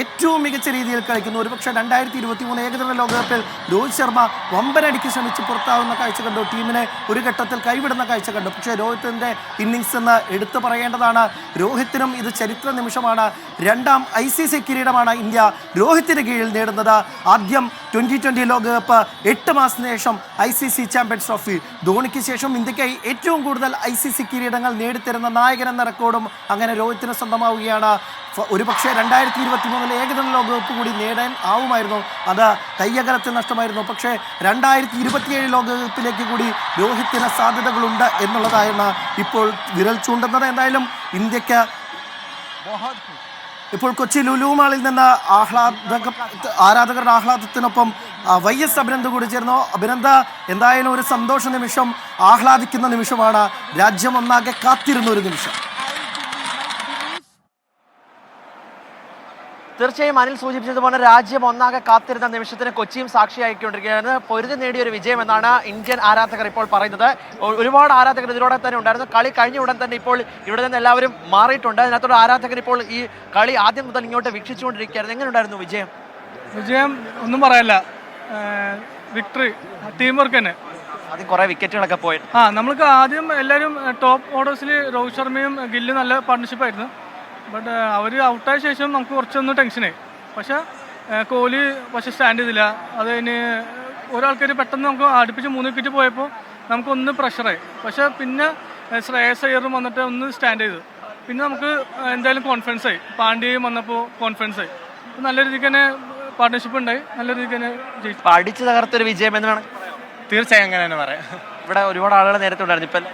ഏറ്റവും മികച്ച രീതിയിൽ കളിക്കുന്നു. ഒരുപക്ഷെ 2023 ഏകദിന ലോകകപ്പിൽ രോഹിത് ശർമ്മ വമ്പനടിക്ക് ശ്രമിച്ച് പുറത്താവുന്ന കാഴ്ച കണ്ടു. ടീമിനെ ഒരു ഘട്ടത്തിൽ കൈവിടുന്ന കാഴ്ച കണ്ടു. പക്ഷേ രോഹിത്തിൻ്റെ ഇന്നിങ്സ് എന്ന് എടുത്തു പറയേണ്ടതാണ്. രോഹിത്തിനും ഇത് ചരിത്ര നിമിഷമാണ്. രണ്ടാം ICC കിരീടമാണ് ഇന്ത്യ രോഹിത്തിന് കീഴിൽ നേടുന്നത്. ആദ്യം 2020 ലോകകപ്പ് 8 മാസത്തിന് ശേഷം ICC ചാമ്പ്യൻസ് ട്രോഫി. ധോണിക്ക് ശേഷം ഇന്ത്യക്കായി ഏറ്റവും കൂടുതൽ ICC കിരീടങ്ങൾ നേടിത്തരുന്ന നായകൻ എന്ന റെക്കോർഡും അങ്ങനെ രോഹിത്തിന് സ്വന്തമാവുകയാണ്. ഒരുപക്ഷെ 2023 ഏകദിന ലോകകപ്പ് കൂടി നേടാൻ ആവുമായിരുന്നു. അത് കയ്യകലത്തിൽ നഷ്ടമായിരുന്നു. പക്ഷേ 2027 ലോകകപ്പിലേക്ക് കൂടി രോഹിത്തിന് സാധ്യതകളുണ്ട് എന്നുള്ളതായിരുന്നു ഇപ്പോൾ വിരൽ ചൂണ്ടുന്നത്. എന്തായാലും ഇന്ത്യക്ക് ഇപ്പോൾ കൊച്ചി ലുലു മാളിൽ നിന്ന് ആരാധകരുടെ ആഹ്ലാദത്തിനൊപ്പം YS അഭിനന്ദ് കൂടി ചേർന്നു. അഭിനന്ദ, എന്തായാലും ഒരു സന്തോഷ നിമിഷം, ആഹ്ലാദിക്കുന്ന നിമിഷമാണ്. രാജ്യം ഒന്നാകെ കാത്തിരുന്ന ഒരു നിമിഷം. തീർച്ചയായും അനിൽ സൂചിപ്പിച്ചതുപോലെ രാജ്യം ഒന്നാകെ കാത്തിരുന്ന നിമിഷത്തിന് കൊച്ചിയും സാക്ഷിയായിക്കൊണ്ടിരിക്കുകയാണ്. പൊരുതി നേടിയൊരു വിജയം എന്നാണ് ഇന്ത്യൻ ആരാധകർ ഇപ്പോൾ പറയുന്നത്. ഒരുപാട് ആരാധകർ ഇതിലൂടെ തന്നെ ഉണ്ടായിരുന്നു. കളി കഴിഞ്ഞ ഉടൻ തന്നെ ഇപ്പോൾ ഇവിടെ നിന്ന് എല്ലാവരും മാറിയിട്ടുണ്ട്. അതിനകത്തോടെ ആരാധകർ ഇപ്പോൾ ഈ കളി ആദ്യം മുതൽ ഇങ്ങോട്ട് വീക്ഷിച്ചുകൊണ്ടിരിക്കുകയായിരുന്നു. എങ്ങനെ ഉണ്ടായിരുന്നു വിജയം? വിജയം ഒന്നും പറയല്ല, വിക്ടറി, ടീം വർക്ക് തന്നെ. ആദ്യം കുറേ വിക്കറ്റുകളൊക്കെ പോയി. നമ്മൾക്ക് ആദ്യം എല്ലാവരും ടോപ്പ് ഓർഡേഴ്സിൽ രോഹിത് ശർമ്മയും ഗില്ലും നല്ല പാർട്ട്ണർഷിപ്പായിരുന്നു. ബട്ട് അവർ ഔട്ടായ ശേഷം നമുക്ക് കുറച്ചൊന്ന് ടെൻഷനായി. പക്ഷേ കോഹ്ലി സ്റ്റാൻഡ് ചെയ്തില്ല. അത് കഴിഞ്ഞ് ഒരാൾക്കാർ പെട്ടെന്ന് നമുക്ക് അടുപ്പിച്ച് 3 വിക്കറ്റ് പോയപ്പോൾ നമുക്കൊന്ന് പ്രഷറായി. പക്ഷേ പിന്നെ ശ്രേയസ് അയ്യറും വന്നിട്ട് ഒന്ന് സ്റ്റാൻഡ് ചെയ്തു. പിന്നെ നമുക്ക് എന്തായാലും കോൺഫിഡൻസ് ആയി. പാണ്ഡ്യയും വന്നപ്പോൾ കോൺഫിഡൻസ് ആയി. നല്ല രീതിക്ക് തന്നെ പാർട്ട്ണർഷിപ്പ് ഉണ്ടായി. നല്ല രീതിക്ക് തന്നെ ജയിച്ചു. അടിച്ചു തകർത്തൊരു വിജയം എന്ന് വേണം. തീർച്ചയായും അങ്ങനെ തന്നെ പറയാം. ഇവിടെ ഒരുപാട് ആളുകൾ നേരത്തെ ഉണ്ടായിരുന്നു.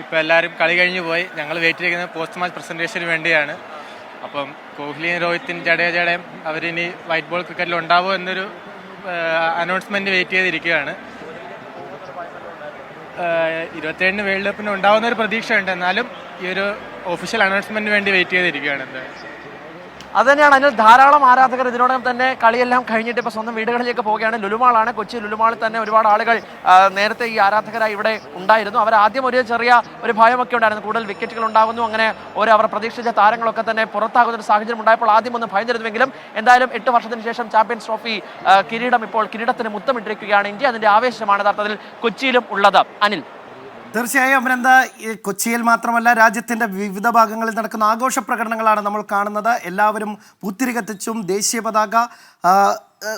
ഇപ്പോൾ എല്ലാവരും കളി കഴിഞ്ഞ് പോയി. ഞങ്ങൾ വെയിറ്റ് ചെയ്യുന്നത് പോസ്റ്റ് മാച്ച് പ്രസൻറ്റേഷന് വേണ്ടിയാണ്. അപ്പം കോഹ്ലിയും രോഹിത്തും ജഡേജയുടെയും അവരിനി വൈറ്റ് ബോൾ ക്രിക്കറ്റിൽ ഉണ്ടാവുമോ എന്നൊരു അനൗൺസ്മെൻറ്റ് വെയിറ്റ് ചെയ്തിരിക്കുകയാണ്. 27 വേൾഡ് കപ്പിന് ഉണ്ടാവുന്ന ഒരു പ്രതീക്ഷയുണ്ട്. എന്നാലും ഈ ഒരു ഒഫീഷ്യൽ അനൗൺസ്മെൻറ്റിന് വേണ്ടി വെയിറ്റ് ചെയ്തിരിക്കുകയാണ്. എന്തായാലും അത് തന്നെയാണ്. അതിൽ ധാരാളം ആരാധകർ ഇതിനോടകം തന്നെ കളിയെല്ലാം കഴിഞ്ഞിട്ട് ഇപ്പോൾ സ്വന്തം വീടുകളിലേക്ക് പോവുകയാണ്. ലുലുമാളാണ്. കൊച്ചി ലുലുമാളിൽ തന്നെ ഒരുപാട് ആളുകൾ നേരത്തെ ഈ ആരാധകരായി ഇവിടെ ഉണ്ടായിരുന്നു. അവർ ആദ്യം ഒരു ചെറിയ ഒരു ഭയമൊക്കെ ഉണ്ടായിരുന്നു. കൂടുതൽ വിക്കറ്റുകൾ ഉണ്ടാകുന്നു, അങ്ങനെ അവർ പ്രതീക്ഷിച്ച താരങ്ങളൊക്കെ തന്നെ പുറത്താകുന്ന ഒരു സാഹചര്യം ഉണ്ടായപ്പോൾ ആദ്യം ഒന്ന് ഭയന്നിരുന്നുവെങ്കിലും എന്തായാലും 8 വർഷത്തിന് ശേഷം ചാമ്പ്യൻസ് ട്രോഫി കിരീടത്തിന് മുത്തമിട്ടിരിക്കുകയാണ് ഇന്ത്യ. അതിൻ്റെ ആവേശമാണ് യഥാർത്ഥത്തിൽ കൊച്ചിയിലും ഉള്ളത്. അനിൽ, തീർച്ചയായും അഭിനന്ദ, കൊച്ചിയിൽ മാത്രമല്ല രാജ്യത്തിൻ്റെ വിവിധ ഭാഗങ്ങളിൽ നടക്കുന്ന ആഘോഷ പ്രകടനങ്ങളാണ് നമ്മൾ കാണുന്നത്. എല്ലാവരും പൂത്തിരി കത്തിച്ചും ദേശീയ പതാക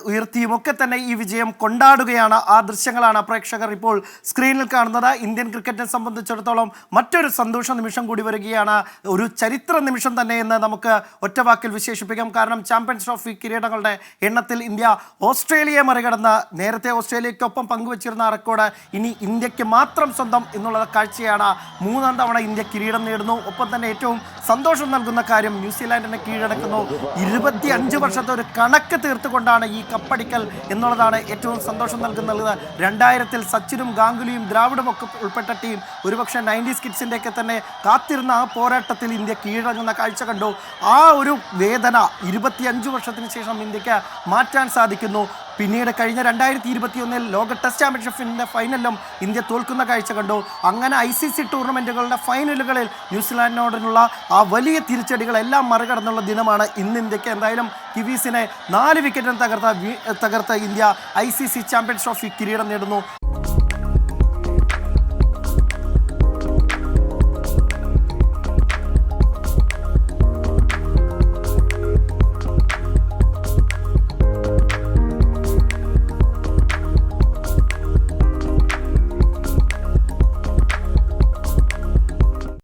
ഉയർത്തിയും ഒക്കെ തന്നെ ഈ വിജയം കൊണ്ടാടുകയാണ്. ആ ദൃശ്യങ്ങളാണ് പ്രേക്ഷകർ ഇപ്പോൾ സ്ക്രീനിൽ കാണുന്നത്. ഇന്ത്യൻ ക്രിക്കറ്റിനെ സംബന്ധിച്ചിടത്തോളം മറ്റൊരു സന്തോഷ നിമിഷം കൂടി വരികയാണ്. ഒരു ചരിത്ര നിമിഷം തന്നെ എന്ന് നമുക്ക് ഒറ്റവാക്കിൽ വിശേഷിപ്പിക്കാം. കാരണം ചാമ്പ്യൻസ് ട്രോഫി കിരീടങ്ങളുടെ എണ്ണത്തിൽ ഇന്ത്യ ഓസ്ട്രേലിയയെ മറികടന്ന് നേരത്തെ ഓസ്ട്രേലിയയ്ക്കൊപ്പം പങ്കുവച്ചിരുന്ന റെക്കോർഡ് ഇനി ഇന്ത്യക്ക് മാത്രം സ്വന്തം എന്നുള്ള കാഴ്ചയാണ്. 3-ാം തവണ ഇന്ത്യ കിരീടം നേടുന്നു. ഒപ്പം തന്നെ ഏറ്റവും സന്തോഷം നൽകുന്ന കാര്യം ന്യൂസിലാൻഡിനെ കീഴടക്കുന്നു. 25 വർഷത്തെ ഒരു കണക്ക് തീർത്തുകൊണ്ടാണ് ഈ കപ്പടിക്കൽ എന്നുള്ളതാണ് ഏറ്റവും സന്തോഷം നൽകുന്നത്. 2000-ൽ സച്ചിനും ഗാംഗുലിയും ദ്രാവിഡും ഒക്കെ ഉൾപ്പെട്ട ടീം ഒരുപക്ഷെ 90s കിഡ്സിൻ്റെയൊക്കെ തന്നെ കാത്തിരുന്ന ആ പോരാട്ടത്തിൽ ഇന്ത്യ കീഴടങ്ങുന്ന കാഴ്ച കണ്ടു. ആ ഒരു വേദന 25 വർഷത്തിന് ശേഷം ഇന്ത്യക്ക് മാറ്റാൻ സാധിക്കുന്നു. പിന്നീട് കഴിഞ്ഞ 2021-ൽ ലോക ടെസ്റ്റ് ചാമ്പ്യൻഷിപ്പിൻ്റെ ഫൈനലിലും ഇന്ത്യ തോൽക്കുന്ന കാഴ്ച കണ്ടു. അങ്ങനെ ICC ടൂർണമെൻറ്റുകളുടെ ഫൈനലുകളിൽ ന്യൂസിലാൻഡിനോടുള്ള ആ വലിയ തിരിച്ചടികളെല്ലാം മറികടന്നുള്ള ദിനമാണ് ഇന്ന് ഇന്ത്യക്ക്. എന്തായാലും കിവീസിനെ 4 വിക്കറ്റിന് തകർത്ത ഇന്ത്യ ICC ചാമ്പ്യൻസ് ട്രോഫി കിരീടം നേടുന്നു.